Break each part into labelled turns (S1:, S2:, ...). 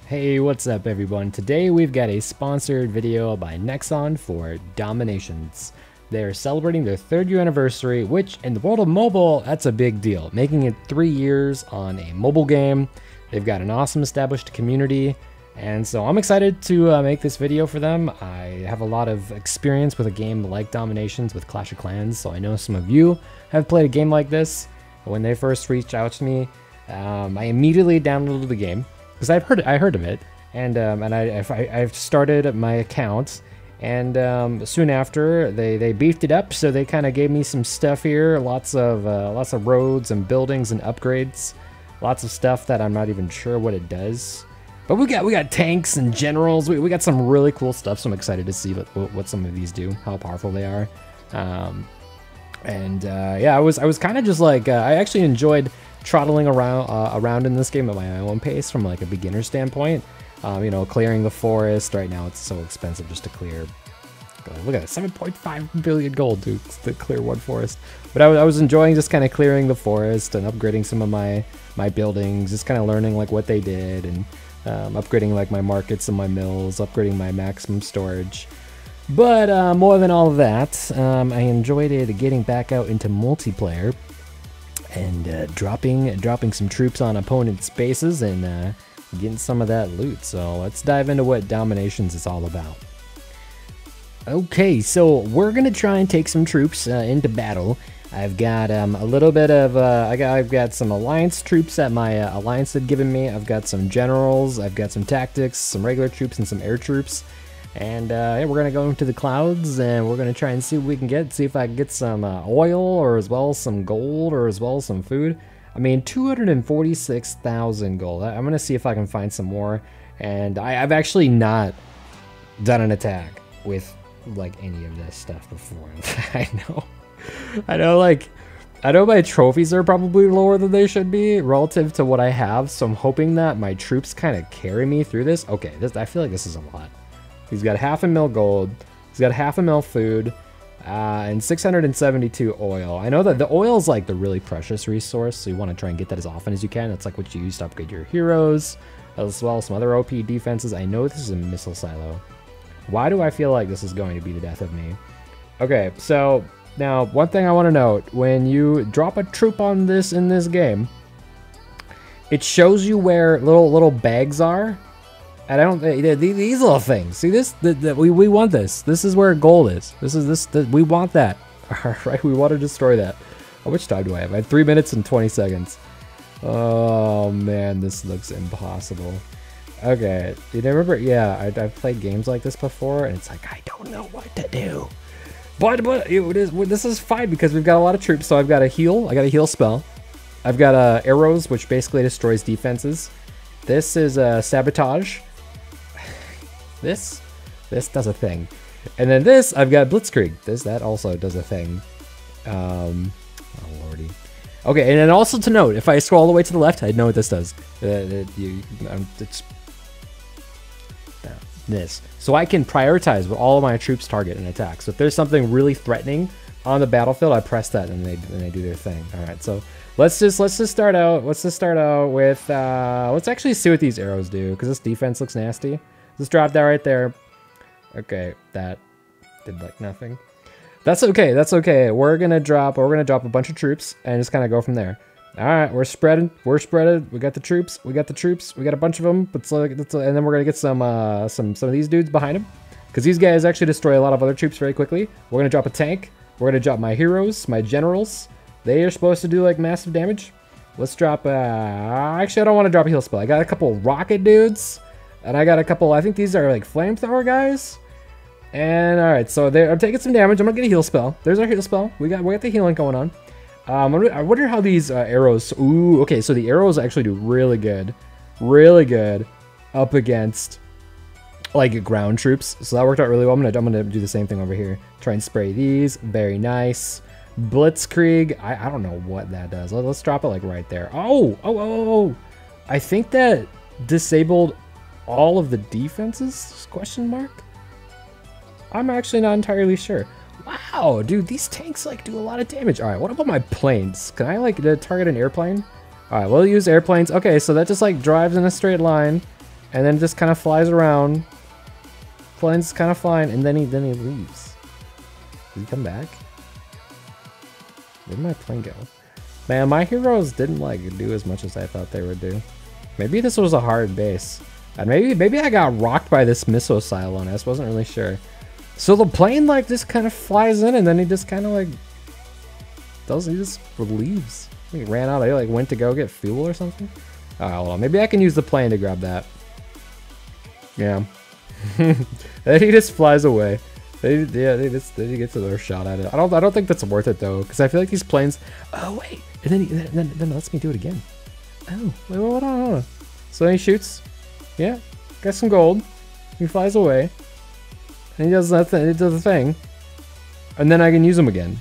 S1: Hey, what's up everyone? Today we've got a sponsored video by Nexon for DomiNations. They're celebrating their 3rd year anniversary, which in the world of mobile, that's a big deal. Making it 3 years on a mobile game. They've got an awesome established community, and so I'm excited to make this video for them. I have a lot of experience with a game like DomiNations with Clash of Clans, so I know some of you have played a game like this. When they first reached out to me, I immediately downloaded the game because I heard of it, and I've started my account, and soon after they beefed it up. So they kind of gave me some stuff here, lots of roads and buildings and upgrades, lots of stuff that I'm not even sure what it does. But we got tanks and generals. We got some really cool stuff. So I'm excited to see what some of these do, how powerful they are. Yeah, I was kind of just like I actually enjoyed trottling around in this game at my own pace from like a beginner standpoint. You know, clearing the forest. Right now it's so expensive just to clear. Look at it, 7.5 billion gold to clear one forest. But I was enjoying just kind of clearing the forest and upgrading some of my buildings, just kind of learning like what they did, and upgrading like my markets and my mills, upgrading my maximum storage. But more than all of that, I enjoyed getting back out into multiplayer and dropping some troops on opponents' bases and getting some of that loot. So let's dive into what DomiNations is all about. Okay, so we're gonna try and take some troops into battle. I've got a little bit of I've got some alliance troops that my alliance had given me. I've got some generals, I've got some tactics, some regular troops, and some air troops. And yeah, we're gonna go into the clouds and we're gonna try and see what we can get. See if I can get some oil, or as well as some gold, or as well as some food. I mean, 246,000 gold. I'm gonna see if I can find some more. And I've actually not done an attack with like any of this stuff before. I know my trophies are probably lower than they should be relative to what I have. So I'm hoping that my troops kind of carry me through this. Okay, I feel like this is a lot. He's got 500,000 gold, he's got 500,000 food, and 672 oil. I know that the oil is like the really precious resource, so you want to try and get that as often as you can. That's like what you use to upgrade your heroes, as well as some other OP defenses. I know this is a missile silo. Why do I feel like this is going to be the death of me? Okay, so now one thing I want to note, when you drop a troop on this in this game, it shows you where little bags are. And I don't, these little things. See this? We want this. This is where gold is. We want that. All right, we want to destroy that. How much time do I have? I have 3 minutes and 20 seconds. Oh man, this looks impossible. Okay, you remember? Yeah, I've played games like this before, and it's like I don't know what to do. But this is fine because we've got a lot of troops. So I've got a heal. I got a heal spell. I've got arrows, which basically destroys defenses. This is sabotage. This does a thing. And then this, I've got Blitzkrieg. That also does a thing. Oh lordy. Okay, and then also to note, if I scroll all the way to the left, I know what this does. It's this. So I can prioritize what all of my troops target and attack. So if there's something really threatening on the battlefield, I press that and they do their thing. All right, so let's just start out. Let's just start out with let's actually see what these arrows do, because this defense looks nasty. Just drop that right there. Okay, that did like nothing. That's okay. That's okay. We're gonna drop a bunch of troops and just kind of go from there. All right, we're spreading. We're spreaded. We got the troops. We got a bunch of them. But and then we're gonna get some of these dudes behind them, because these guys actually destroy a lot of other troops very quickly. We're gonna drop a tank. We're gonna drop my heroes, my generals. They are supposed to do like massive damage. Let's drop. Actually, I don't want to drop a heal spell. I got a couple rocket dudes. And I got a couple, I think these are like flamethrower guys. And all right, so I'm taking some damage. I'm gonna get a heal spell. There's our heal spell. We got the healing going on. I wonder how these arrows. Ooh, okay, so the arrows actually do really good up against like ground troops. So that worked out really well. I'm gonna do the same thing over here. Try and spray these. Very nice. Blitzkrieg. I don't know what that does. Let's drop it like right there. Oh! I think that disabled all of the defenses? Question mark? I'm actually not entirely sure. Wow, dude, these tanks like do a lot of damage. All right, what about my planes? Can I like target an airplane? All right, we'll use airplanes. Okay, so that just like drives in a straight line. and then just kind of flies around. Plane's kind of flying, and then he leaves. Did he come back? Where'd my plane go? Man, my heroes didn't like do as much as I thought they would do. Maybe this was a hard base. And maybe I got rocked by this missile on us. Wasn't really sure. So the plane like just kind of flies in, and then he just kind of like he just leaves. He ran out. He like went to go get fuel or something. Alright, hold on. Maybe I can use the plane to grab that. Yeah. Then he just flies away. They gets another shot at it. I don't think that's worth it though, because I feel like these planes. Oh wait, and then it lets me do it again. Oh wait, hold on. So then he shoots. Yeah, got some gold. He flies away, and he does that thing. He does the thing, and then I can use him again.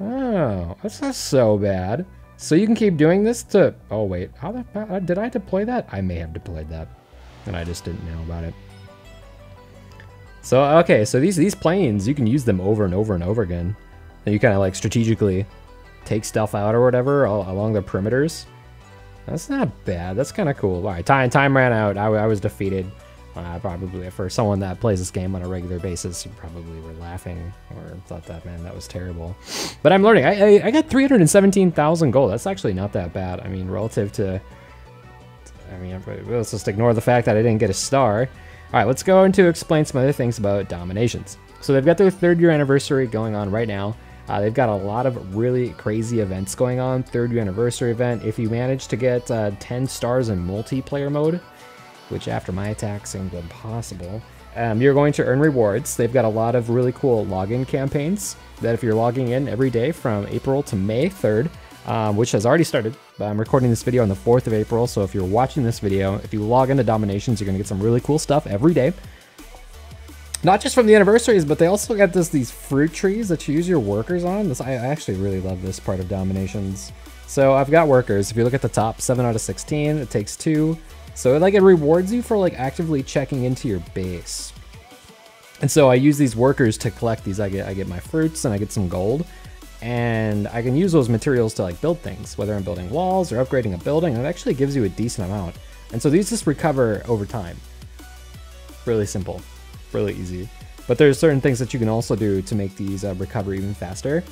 S1: Oh, that's not so bad. So you can keep doing this to... Oh, wait. Did I deploy that? I may have deployed that. And I just didn't know about it. So, okay. So these planes, you can use them over and over and over again. And you kind of like strategically take stuff out or whatever along the perimeters. That's not bad. That's kind of cool. All right. Time ran out. I was defeated. Probably for someone that plays this game on a regular basis, you probably were laughing or thought that, man, that was terrible. But I'm learning. I got 317,000 gold. That's actually not that bad. I mean, relative to... I mean, let's just ignore the fact that I didn't get a star. All right, let's go into explain some other things about DomiNations. So they've got their 3rd year anniversary going on right now. They've got a lot of really crazy events going on. 3rd year anniversary event. If you manage to get 10 stars in multiplayer mode, which after my attack seemed impossible, you're going to earn rewards. They've got a lot of really cool login campaigns that if you're logging in every day from April to May 3rd, which has already started. I'm recording this video on the 4th of April, so if you're watching this video, if you log into DomiNations, you're going to get some really cool stuff every day. Not just from the anniversaries, but they also got these fruit trees that you use your workers on. I actually really love this part of DomiNations. So I've got workers. If you look at the top, 7 out of 16, it takes 2. So like it rewards you for like actively checking into your base. And so I use these workers to collect these. I get my fruits and I get some gold. And I can use those materials to like build things, whether I'm building walls or upgrading a building. And it actually gives you a decent amount. And so these just recover over time. Really simple, really easy. But there's certain things that you can also do to make these recover even faster.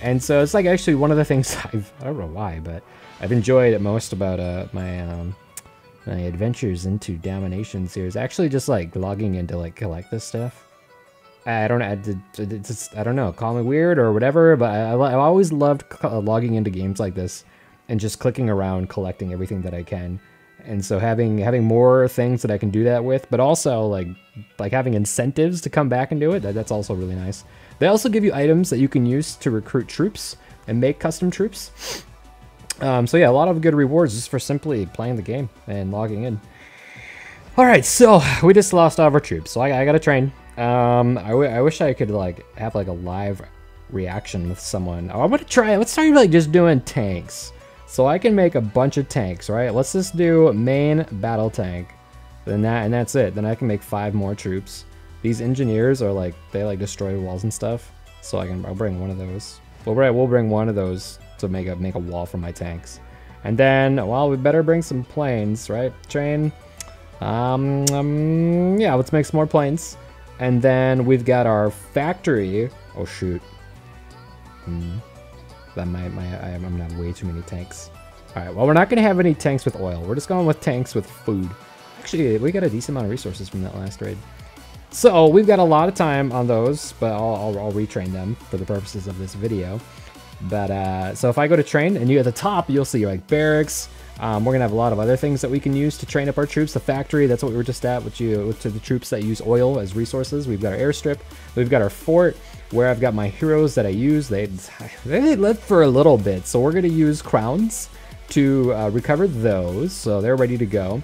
S1: And so it's like actually one of the things I don't know why, but I've enjoyed it most about my adventures into DomiNations here is actually just like logging in to like collect this stuff. I don't know, call me weird or whatever, but I've always loved logging into games like this and just clicking around collecting everything that I can. And so having more things that I can do that with, but also like having incentives to come back and do it, that's also really nice. They also give you items that you can use to recruit troops and make custom troops. So yeah, a lot of good rewards just for simply playing the game and logging in. All right, so we just lost all of our troops, so I gotta train. I wish I could like have like a live reaction with someone. I'm gonna try. Let's start like just doing tanks, so I can make a bunch of tanks. Right? Let's just do main battle tank, and that's it. Then I can make 5 more troops. These engineers are like they like destroy walls and stuff, so I'll bring one of those. We'll bring one of those to make a wall for my tanks. And then, well, we better bring some planes, right? Train. Yeah, let's make some more planes. And then we've got our factory. Oh shoot. I'm gonna have way too many tanks. All right, well, we're not gonna have any tanks with oil. We're just going with tanks with food. Actually, we got a decent amount of resources from that last raid. So we've got a lot of time on those, but I'll retrain them for the purposes of this video. But so if I go to train, and you at the top, you'll see like barracks. We're gonna have a lot of other things that we can use to train up our troops. The factory, that's what we were just at, to the troops that use oil as resources. We've got our airstrip. We've got our fort, where I've got my heroes that I use. They live for a little bit, so we're gonna use crowns to recover those. So they're ready to go.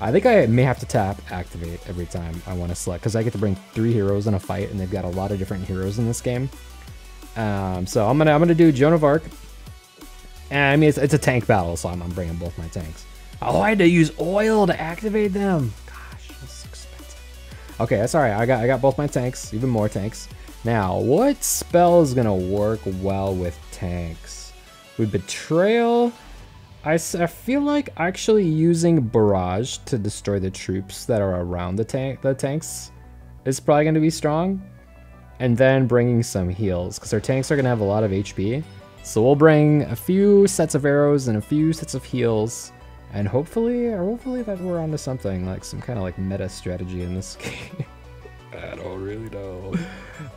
S1: I think I may have to tap activate every time I want to select, because I get to bring 3 heroes in a fight, and they've got a lot of different heroes in this game. So I'm gonna do Joan of Arc. And I mean, it's a tank battle, so I'm bringing both my tanks. Oh, I had to use oil to activate them. Gosh, that's expensive. Okay, that's all right. I got both my tanks, even more tanks. Now, what spell is gonna work well with tanks? With Betrayal, I feel like actually using Barrage to destroy the troops that are around the tanks is probably going to be strong. And then bringing some heals, because our tanks are going to have a lot of HP. So we'll bring a few sets of arrows and a few sets of heals. And hopefully that we're onto something, like some kind of like meta strategy in this game. I don't really know.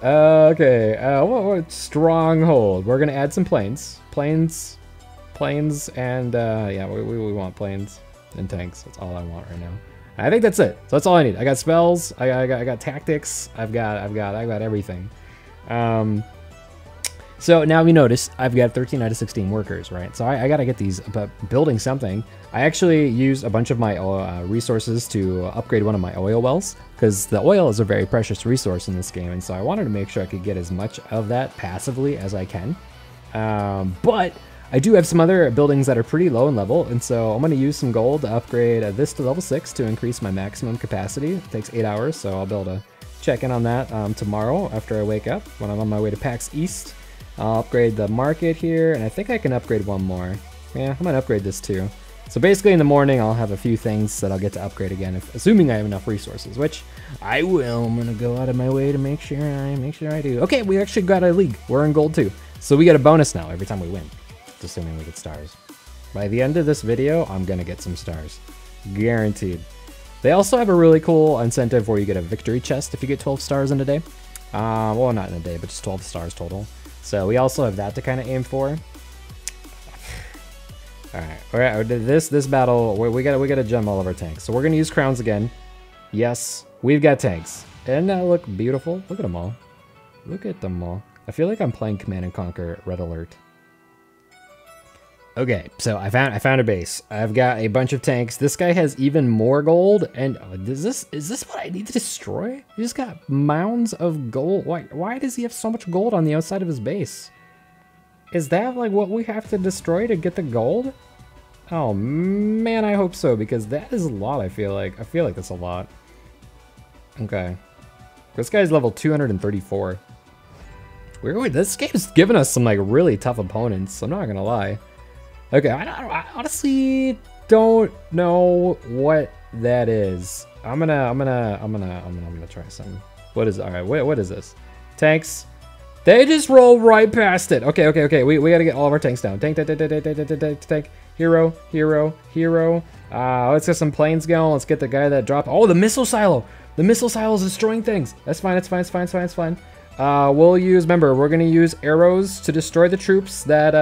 S1: Okay, what stronghold? We're gonna add some planes, and yeah, we want planes and tanks. That's all I want right now. I think that's it. So that's all I need. I got spells. I got tactics. I've got everything. So now we notice I've got 13 out of 16 workers, right? So I gotta get these, but building something. I actually used a bunch of my resources to upgrade one of my oil wells, because the oil is a very precious resource in this game, and so I wanted to make sure I could get as much of that passively as I can. But I do have some other buildings that are pretty low in level, and so I'm gonna use some gold to upgrade this to level 6 to increase my maximum capacity. It takes 8 hours, so I'll be able to check in on that tomorrow after I wake up when I'm on my way to PAX East. I'll upgrade the market here, and I think I can upgrade one more. Yeah, I might upgrade this too. So basically in the morning, I'll have a few things that I'll get to upgrade again, assuming I have enough resources, which I will. I'm gonna go out of my way to make sure I do. Okay, we actually got a league. We're in gold too. So we get a bonus now every time we win, assuming we get stars. By the end of this video, I'm gonna get some stars. Guaranteed. They also have a really cool incentive where you get a victory chest if you get 12 stars in a day. Well, not in a day, but just 12 stars total. So we also have that to kind of aim for. All right. This battle, we gotta gem all of our tanks. So we're gonna use crowns again. Yes, we've got tanks. And that look beautiful. Look at them all. Look at them all. I feel like I'm playing Command and Conquer Red Alert. Okay, so I found a base. I've got a bunch of tanks. This guy has even more gold. And is this what I need to destroy? He just got mounds of gold. Why does he have so much gold on the outside of his base? Is that like what we have to destroy to get the gold? Oh man, I hope so, because that is a lot. I feel like that's a lot. Okay, this guy's level 234. Weird. This game's given us some like really tough opponents. I'm not gonna lie. Okay, I honestly don't know what that is. I'm gonna try some. What is, all right, what is this? Tanks. They just roll right past it. Okay. We gotta get all of our tanks down. Tank. Hero. Let's get some planes going. Let's get the guy that dropped. Oh, the missile silo. The missile silo is destroying things. That's fine. It's fine. We'll use, remember, we're gonna use arrows to destroy the troops that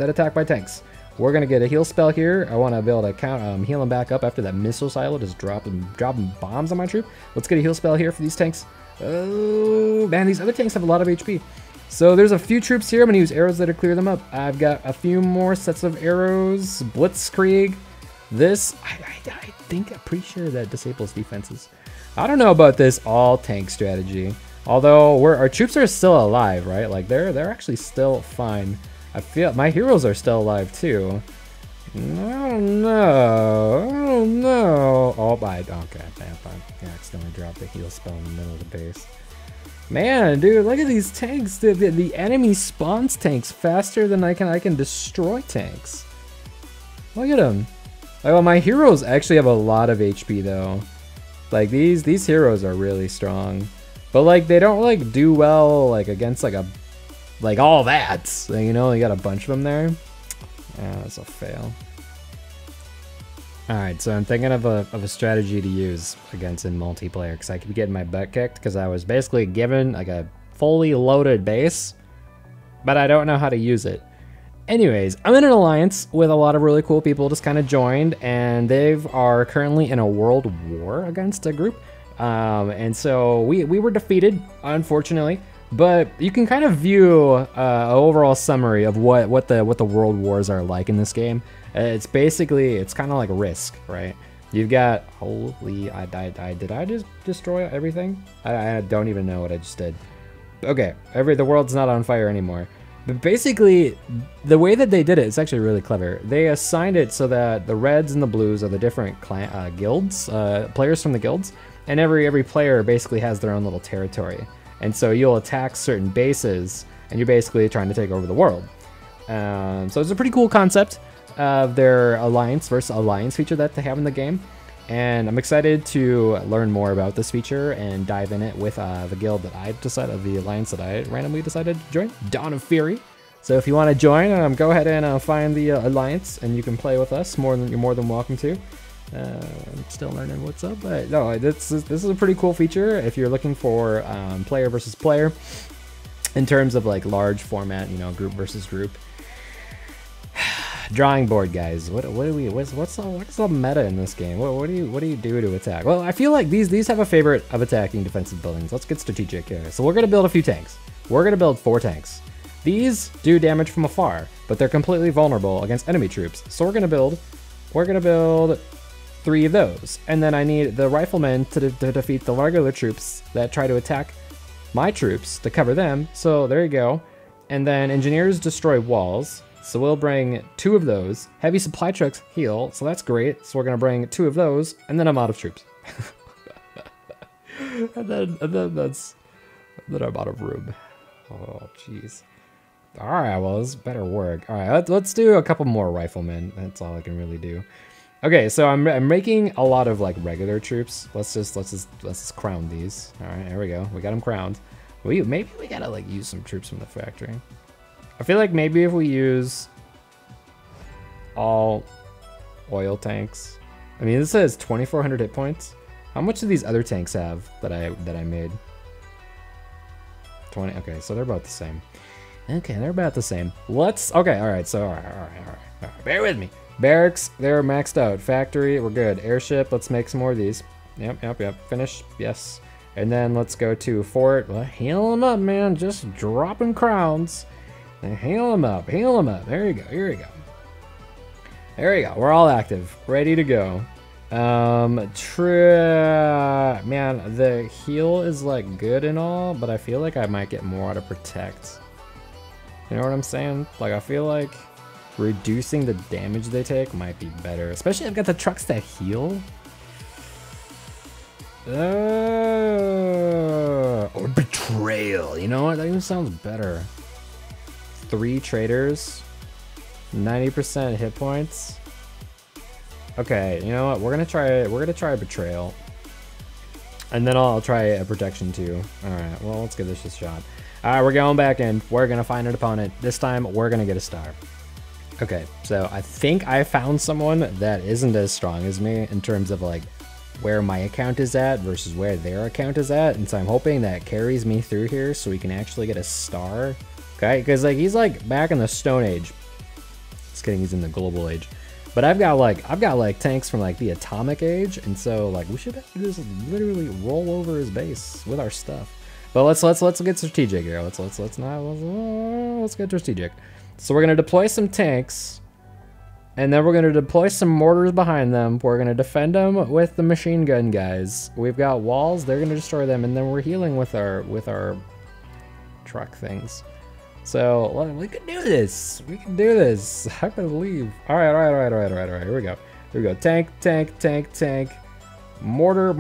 S1: attack by tanks. We're gonna get a heal spell here. I want to be able to heal them back up after that missile silo just dropping bombs on my troop. Let's get a heal spell here for these tanks. Oh man, these other tanks have a lot of HP. So there's a few troops here. I'm gonna use arrows that'll clear them up. I've got a few more sets of arrows. Blitzkrieg. This, I'm pretty sure that disables defenses. I don't know about this all tank strategy. Although our troops are still alive, right? Like they're actually still fine. I feel my heroes are still alive too. I don't know. Oh, okay, I accidentally dropped the heal spell in the middle of the base. Man, dude, look at these tanks. The enemy spawns tanks faster than I can destroy tanks. Look at them. Like, well, my heroes actually have a lot of HP though. Like these heroes are really strong. But like they don't like do well like against like all that. So, you know, you got a bunch of them there. Yeah, that's a fail. All right, so I'm thinking of a strategy to use against in multiplayer because I keep getting my butt kicked because I was basically given like a fully loaded base, but I don't know how to use it. Anyways, I'm in an alliance with a lot of really cool people just kind of joined, and they are currently in a world war against a group. And so we were defeated, unfortunately, but you can kind of view an overall summary of what the world wars are like in this game. It's basically, it's kind of like Risk, right? You've got, holy, did I just destroy everything? I don't even know what I just did. Okay, the world's not on fire anymore. But basically, the way that they did it is actually really clever. They assigned it so that the reds and the blues are the different guilds, players from the guilds, and every player basically has their own little territory. And so you'll attack certain bases, and you're basically trying to take over the world. So it's a pretty cool concept of their alliance versus alliance feature that they have in the game. And I'm excited to learn more about this feature and dive in it with the guild that I decided, the alliance that I randomly decided to join, Dawn of Fury. So if you want to join, go ahead and find the alliance, and you can play with us. You're more than welcome to. I'm still learning what's up, but no, this is a pretty cool feature if you're looking for player versus player in terms of like large format, you know, group versus group. Drawing board, guys. What's the meta in this game? What do you do to attack? Well, I feel like these have a favorite of attacking defensive buildings. Let's get strategic here. So we're gonna build a few tanks. We're gonna build 4 tanks. These do damage from afar, but they're completely vulnerable against enemy troops. So we're gonna build 3 of those, and then I need the riflemen to defeat the regular troops that try to attack my troops to cover them. So there you go. And then engineers destroy walls. So we'll bring 2 of those. Heavy supply trucks heal, so that's great. So we're gonna bring 2 of those, and then I'm out of troops. and then I'm out of room. Oh, jeez. All right, well, this better work. All right, let's do a couple more riflemen. That's all I can really do. Okay, so I'm making a lot of like regular troops. Let's just crown these. All right, here we go. We got them crowned. Maybe we gotta like use some troops from the factory. I feel like maybe if we use all oil tanks. I mean, this says 2,400 hit points. How much do these other tanks have that I made? 20. Okay, so they're about the same. Okay, they're about the same. Okay, all right. So all right. Bear with me. Barracks, they're maxed out. Factory, we're good. Airship, let's make some more of these. Yep. Finish. Yes. And then let's go to fort. Well, heal them up, man. Just dropping crowns. Heal them up. There you go. Here we go. There we go. We're all active. Ready to go. Man, the heal is like good and all, but I feel like I might get more out of protect. You know what I'm saying? Like, I feel like reducing the damage they take might be better. Especially I've got the trucks that heal. Or betrayal. You know what? That even sounds better. 3 traders, 90% hit points. Okay, you know what? We're gonna try betrayal, and then I'll try a protection too. All right, well, let's give this a shot. All right, we're going back in. We're gonna find an opponent. This time, we're gonna get a star. Okay, so I think I found someone that isn't as strong as me in terms of like where my account is at versus where their account is at, and so I'm hoping that carries me through here so we can actually get a star. Okay, because like he's like back in the Stone Age. Just kidding, he's in the Global Age. But I've got like tanks from like the Atomic Age, and so like we should just literally roll over his base with our stuff. But let's get strategic here. Let's get strategic. So we're gonna deploy some tanks, and then we're gonna deploy some mortars behind them. We're gonna defend them with the machine gun guys. We've got walls; they're gonna destroy them, and then we're healing with our truck things. So we can do this. We can do this. I believe. All right. Here we go. Tank. Mortar.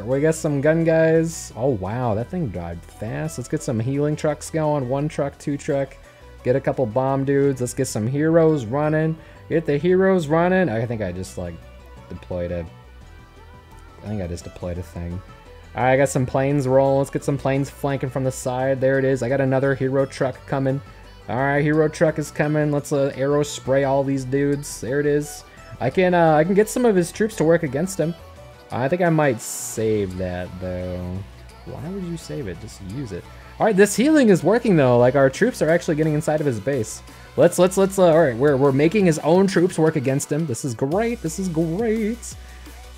S1: We got some gun guys. Oh wow, that thing died fast. Let's get some healing trucks going. 1 truck, 2 truck. Get a couple bomb dudes. Let's get some heroes running. Get the heroes running. I think I just like deployed a. I think I just deployed a thing. Alright, I got some planes rolling. Let's get some planes flanking from the side. There it is. I got another hero truck coming. Alright, hero truck is coming. Let's arrow spray all these dudes. There it is. I can get some of his troops to work against him. I think I might save that though. Why would you save it? Just use it. Alright, this healing is working though. Like our troops are actually getting inside of his base. Let's alright, we're making his own troops work against him. This is great.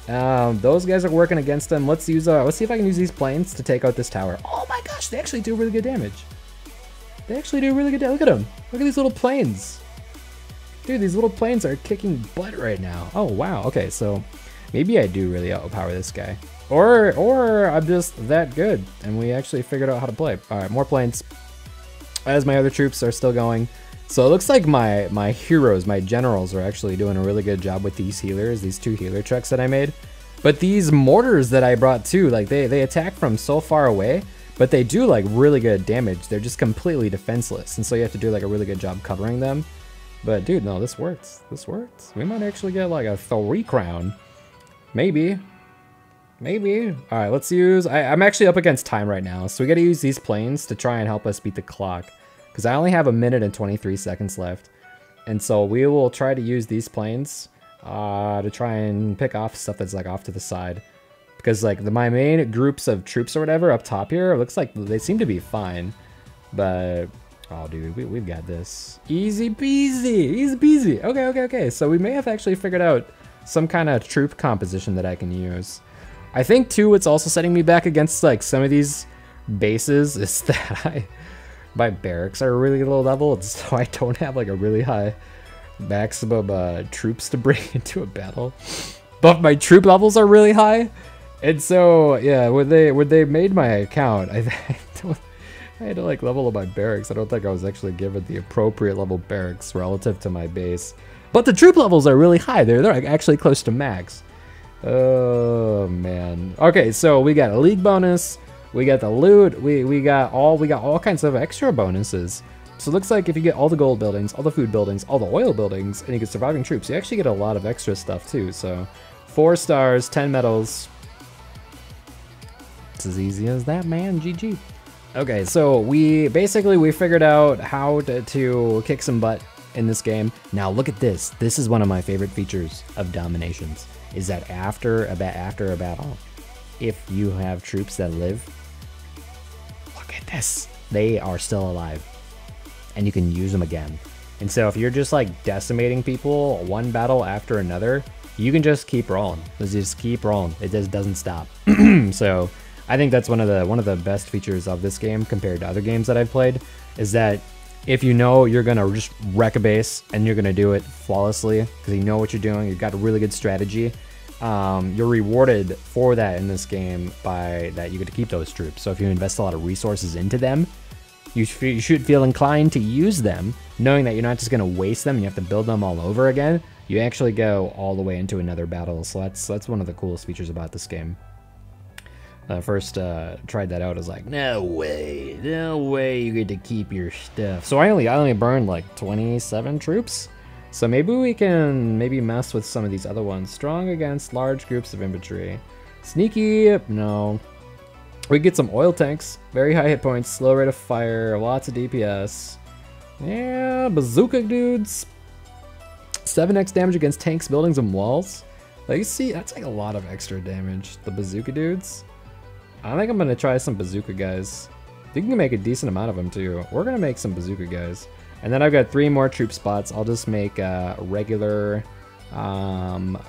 S1: Those guys are working against him. Let's see if I can use these planes to take out this tower. Oh my gosh, they actually do really good damage. Look at them. Look at these little planes. Dude, these little planes are kicking butt right now. Oh wow, okay, so maybe I do really overpower this guy. Or I'm just that good and we actually figured out how to play. Alright, more planes. As my other troops are still going. So it looks like my heroes, my generals, are actually doing a really good job with these healers, these 2 healer trucks that I made. But these mortars that I brought too, like they attack from so far away, but they do like really good damage. They're just completely defenseless, and so you have to do like a really good job covering them. But dude, no, this works. This works. We might actually get like a 3 crown. Maybe. Maybe. All right, let's use... I'm actually up against time right now, so we got to use these planes to try and help us beat the clock. Because I only have 1 minute and 23 seconds left. And so we will try to use these planes to try and pick off stuff that's like off to the side. Because like my main groups of troops or whatever up top here, it looks like they seem to be fine. But... oh, dude, we've got this. Easy peasy. Easy peasy. Okay. So we may have actually figured out some kind of troop composition that I can use. I think too what's also setting me back against like some of these bases is that my barracks are really low level, so I don't have like a really high maximum troops to bring into a battle. But my troop levels are really high. And so yeah, when they made my account, I had to like level up my barracks. I don't think I was actually given the appropriate level barracks relative to my base. But the troop levels are really high. They're actually close to max. Oh man. Okay, so we got a league bonus, we got the loot, we got all kinds of extra bonuses. So it looks like if you get all the gold buildings, all the food buildings, all the oil buildings, and you get surviving troops, you actually get a lot of extra stuff too. So 4 stars, 10 medals. It's as easy as that, man. GG. Okay, so we figured out how to kick some butt in this game. Now look at this. This is one of my favorite features of DomiNations. Is that after a battle, if you have troops that live, look at this, they are still alive, and you can use them again. And so if you're just like decimating people one battle after another, you can just keep rolling. Just keep rolling. It just doesn't stop. So I think that's one of the best features of this game compared to other games that I've played, is that if you know you're gonna just wreck a base and you're gonna do it flawlessly because you know what you're doing, you've got a really good strategy, you're rewarded for that in this game by that you get to keep those troops. So if you invest a lot of resources into them, you should feel inclined to use them, knowing that you're not just gonna waste them and you have to build them all over again. You actually go all the way into another battle. So that's one of the coolest features about this game. First tried that out, I was like, no way you get to keep your stuff. So I only burned like 27 troops. So maybe we can mess with some of these other ones. Strong against large groups of infantry. Sneaky, no. We get some oil tanks, very high hit points, slow rate of fire, lots of DPS. Yeah, bazooka dudes. 7x damage against tanks, buildings, and walls. Like you see, that's like a lot of extra damage. The bazooka dudes. I think I'm gonna try some bazooka guys. You can make a decent amount of them too. We're gonna make some bazooka guys. And then I've got 3 more troop spots. I'll just make regular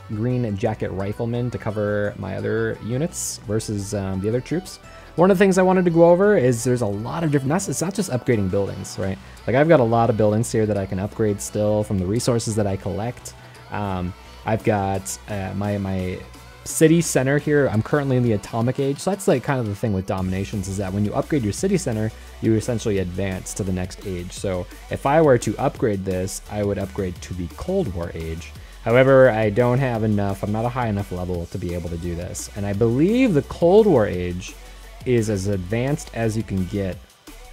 S1: green jacket riflemen to cover my other units versus the other troops. One of the things I wanted to go over is there's a lot of different, it's not just upgrading buildings, right? Like I've got a lot of buildings here that I can upgrade still from the resources that I collect. I've got my city center here. I'm currently in the atomic age, so that's like kind of the thing with DomiNations, is that when you upgrade your city center, you essentially advance to the next age. So if I were to upgrade this, I would upgrade to the Cold War age. However, I don't have enough, I'm not a high enough level to be able to do this. And I believe the Cold War age is as advanced as you can get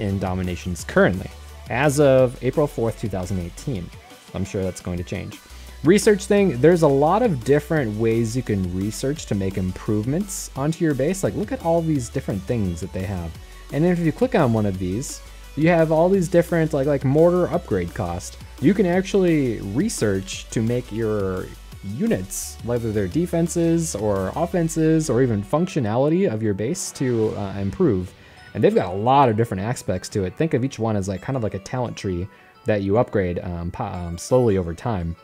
S1: in DomiNations currently, as of April 4th, 2018. I'm sure that's going to change. Research thing, there's a lot of different ways you can research to make improvements onto your base. Like look at all these different things that they have. And then if you click on one of these, you have all these different like mortar upgrade cost. You can actually research to make your units, whether they're defenses or offenses or even functionality of your base to improve. And they've got a lot of different aspects to it. Think of each one as like kind of like a talent tree that you upgrade slowly over time.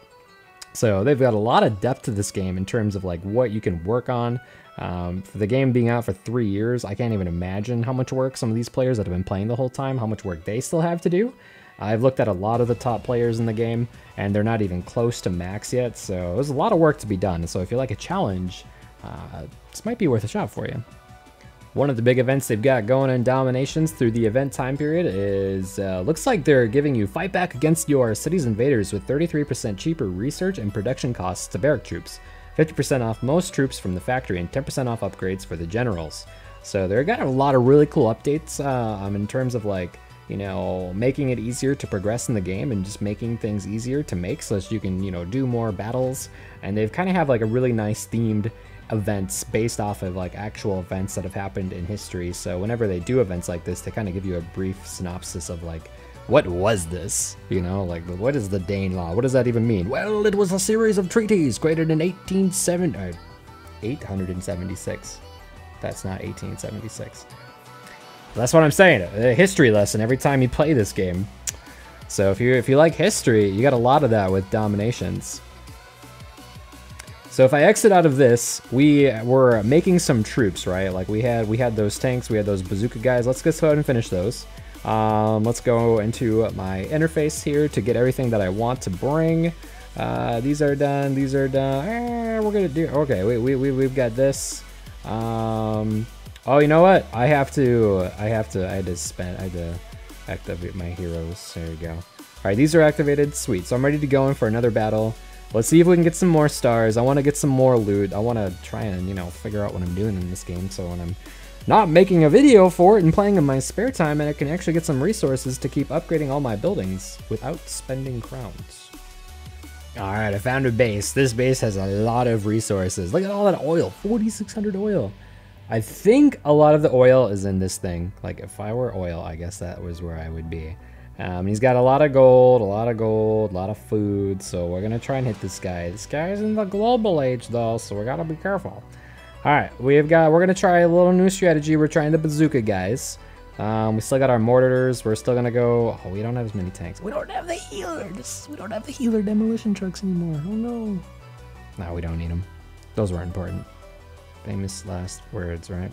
S1: So they've got a lot of depth to this game in terms of like what you can work on. For the game being out for 3 years, I can't even imagine how much work some of these players that have been playing the whole time, how much work they still have to do. I've looked at a lot of the top players in the game, and they're not even close to max yet, so there's a lot of work to be done. So if you like a challenge, this might be worth a shot for you. One of the big events they've got going in DomiNations through the event time period is, looks like they're giving you fight back against your city's invaders with 33% cheaper research and production costs to barrack troops, 50% off most troops from the factory, and 10% off upgrades for the generals. So they're got a lot of really cool updates in terms of like, you know, making it easier to progress in the game and just making things easier to make so that you can, you know, do more battles. And they've kind of have like a really nice themed events based off of like actual events that have happened in history. So whenever they do events like this, they kind of give you a brief synopsis of like, what was this? You know, like, what is the Dane Law? What does that even mean? Well, it was a series of treaties created in 876. That's not 1876. That's what I'm saying. A history lesson every time you play this game. So if you like history, you got a lot of that with DomiNations. So if I exit out of this, we were making some troops, right? Like we had those tanks, we had those bazooka guys. Let's just go ahead and finish those. Let's go into my interface here to get everything that I want to bring. These are done. These are done. We're gonna do. Okay, we've got this. Oh, you know what? I had to activate my heroes. There we go. All right, these are activated. Sweet. So I'm ready to go in for another battle. Let's see if we can get some more stars. I want to get some more loot. I want to try and, you know, figure out what I'm doing in this game. So when I'm not making a video for it and playing in my spare time, and I can actually get some resources to keep upgrading all my buildings without spending crowns. All right, I found a base. This base has a lot of resources. Look at all that oil, 4,600 oil. I think a lot of the oil is in this thing. Like if I were oil, I guess that was where I would be. He's got a lot of gold, a lot of food. So we're gonna try and hit this guy. This guy's in the global age though, so we gotta be careful. All right, we're gonna try a little new strategy. We're trying the bazooka guys. We still got our mortars. We're still gonna go. Oh, we don't have as many tanks. We don't have the healer. We don't have the healer demolition trucks anymore. Oh no. No, we don't need them. Those weren't important. Famous last words, right?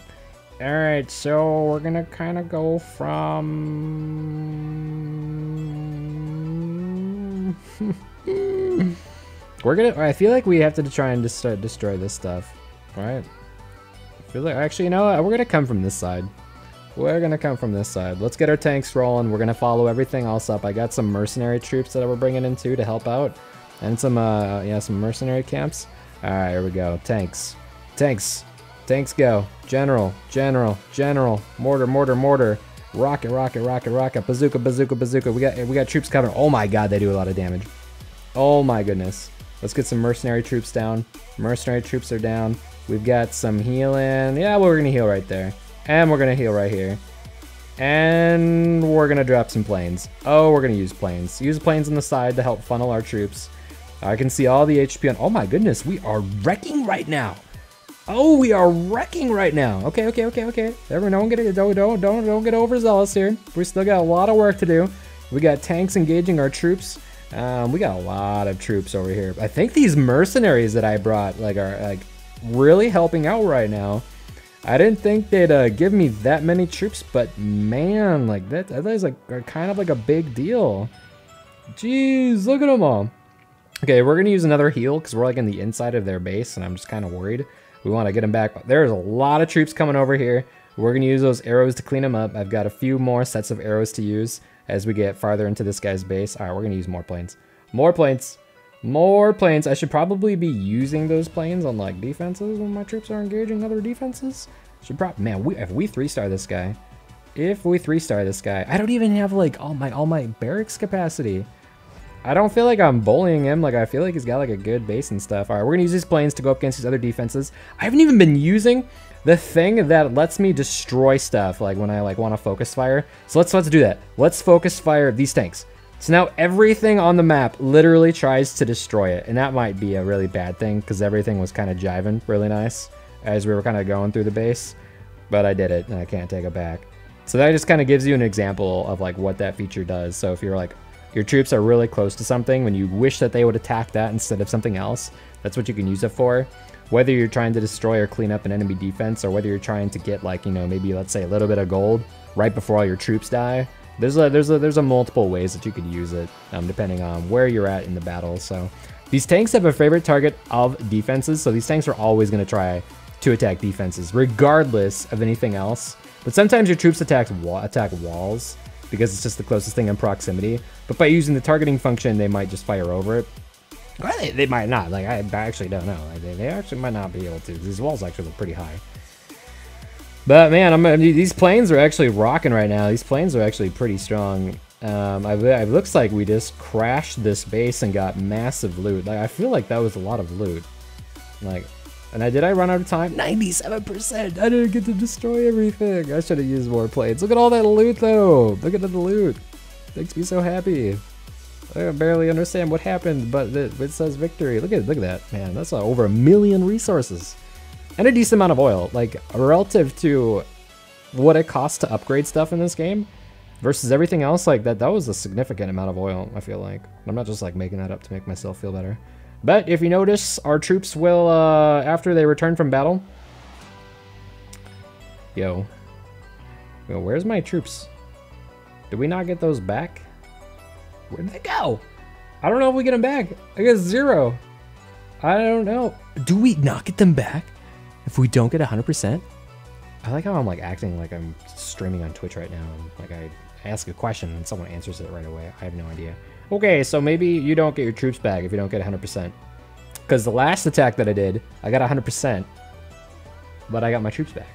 S1: All right, so we're gonna kind of go from. I feel like we have to try and just destroy this stuff, right? I feel like actually, you know what? We're gonna come from this side. We're gonna come from this side. Let's get our tanks rolling. We're gonna follow everything else up. I got some mercenary troops that we're bringing in too to help out, and some some mercenary camps. All right, here we go. Tanks. Tanks go. General. Mortar. Rocket. Bazooka. We got troops coming. Oh my god, they do a lot of damage. Oh my goodness. Let's get some mercenary troops down. Mercenary troops are down. We've got some healing. Yeah, well, we're gonna heal right there. And we're gonna heal right here. And we're gonna drop some planes. Oh, we're gonna use planes. Use planes on the side to help funnel our troops. I can see all the HP on. Oh my goodness, we are wrecking right now. Oh, we are wrecking right now. Okay. Don't get overzealous here. We still got a lot of work to do. We got tanks engaging our troops. We got a lot of troops over here. I think these mercenaries that I brought are really helping out right now. I didn't think they'd give me that many troops, but man, that is kind of like a big deal. Jeez, look at them all. Okay, we're gonna use another heal because we're in the inside of their base, and I'm just kind of worried. We want to get them back. There's a lot of troops coming over here. We're going to use those arrows to clean them up. I've got a few more sets of arrows to use as we get farther into this guy's base. All right, we're going to use more planes. More planes. I should probably be using those planes on defenses when my troops are engaging other defenses. Man, if we 3-star this guy. I don't even have all my barracks capacity. I don't feel like I'm bullying him. I feel like he's got a good base and stuff. All right, we're gonna use these planes to go up against these other defenses. I haven't even been using the thing that lets me destroy stuff when I want to focus fire. So let's do that. Let's focus fire these tanks. So now everything on the map literally tries to destroy it, and that might be a really bad thing because everything was kind of jiving really nice as we were kind of going through the base. But I did it, and I can't take it back. So that just kind of gives you an example of what that feature does. So if you're your troops are really close to something, when you wish that they would attack that instead of something else, that's what you can use it for. Whether you're trying to destroy or clean up an enemy defense, or whether you're trying to get maybe let's say a little bit of gold right before all your troops die. There's a multiple ways that you could use it, depending on where you're at in the battle. So these tanks have a favorite target of defenses, so these tanks are always going to try to attack defenses, regardless of anything else. But sometimes your troops attack walls, because it's just the closest thing in proximity. But by using the targeting function, they might just fire over it. Or they might not. I actually don't know. They actually might not be able to. These walls actually look pretty high. But man, these planes are actually rocking right now. These planes are actually pretty strong. It looks like we just crashed this base and got massive loot. Like, I feel like that was a lot of loot. Like, did I run out of time? 97%! I didn't get to destroy everything! I should have used more planes. Look at all that loot though! Look at the loot! Makes me so happy. I barely understand what happened, but it says victory. Look at that, man. That's over 1 million resources. And a decent amount of oil. Like, relative to what it costs to upgrade stuff in this game versus everything else, like that was a significant amount of oil, I feel like. I'm not just like making that up to make myself feel better. But if you notice, our troops will, after they return from battle... Yo, where's my troops? Did we not get those back? Where did they go? I don't know if we get them back. I guess 0. I don't know. Do we not get them back if we don't get 100%? I like how I'm like acting like I'm streaming on Twitch right now. Like I ask a question and someone answers it right away. I have no idea. Okay, so maybe you don't get your troops back if you don't get 100%. Because the last attack that I did, I got 100%, but I got my troops back.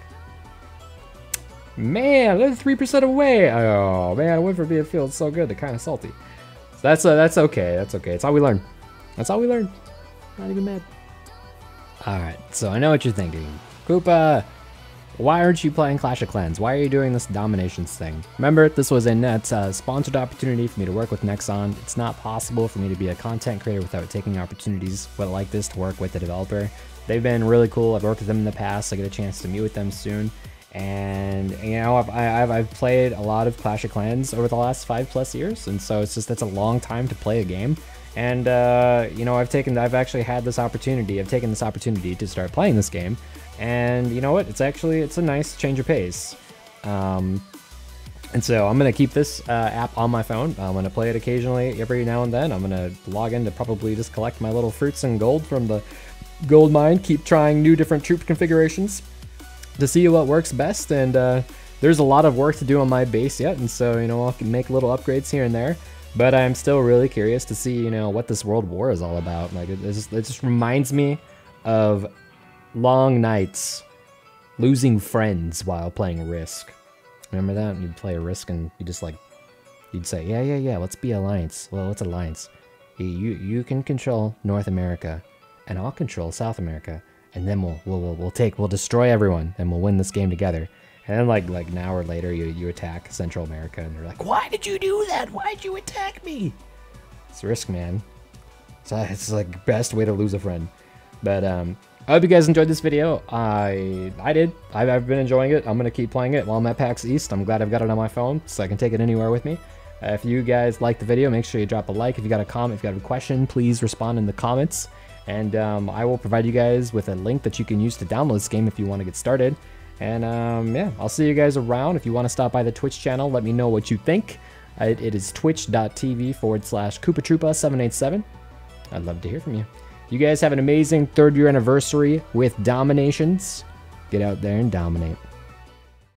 S1: Man, they're 3% away. Oh man, I went for being feeling so good. They're kind of salty. So that's okay. That's okay. It's how we learn. That's how we learn. Not even mad. All right. So I know what you're thinking, Koopa. Why aren't you playing Clash of Clans? Why are you doing this DomiNations thing? Remember, this was a net sponsored opportunity for me to work with Nexon. It's not possible for me to be a content creator without taking opportunities like this to work with the developer. They've been really cool. I've worked with them in the past. I get a chance to meet with them soon. And you know, I've played a lot of Clash of Clans over the last 5+ years, and so it's a long time to play a game. And you know, I've taken this opportunity to start playing this game. And you know what? It's a nice change of pace. And so I'm gonna keep this app on my phone. I'm gonna play it occasionally, every now and then. I'm gonna log in to probably just collect my little fruits and gold from the gold mine. Keep trying new different troop configurations to see what works best. And there's a lot of work to do on my base yet, and so you know, I'll make little upgrades here and there. But I'm still really curious to see, you know, what this world war is all about. Like it just reminds me of long nights losing friends while playing Risk. Remember that? You'd play a Risk and you just like, you'd say, yeah, let's be alliance. Well, what's alliance? You can control North America and I'll control South America, and then we'll destroy everyone and we'll win this game together. And then like an hour later you attack Central America and they're like, why did you do that? Why'd you attack me? It's Risk, man. It's like best way to lose a friend. But I hope you guys enjoyed this video. I did. I've been enjoying it. I'm gonna keep playing it while I'm at PAX East. I'm glad I've got it on my phone so I can take it anywhere with me. If you guys liked the video, make sure you drop a like. If you got a comment, if you got a question, please respond in the comments. And I will provide you guys with a link that you can use to download this game if you want to get started. And yeah, I'll see you guys around. If you want to stop by the Twitch channel, let me know what you think. It is twitch.tv/KoopaTroopa787. I'd love to hear from you. You guys have an amazing 3rd year anniversary with DomiNations. Get out there and dominate.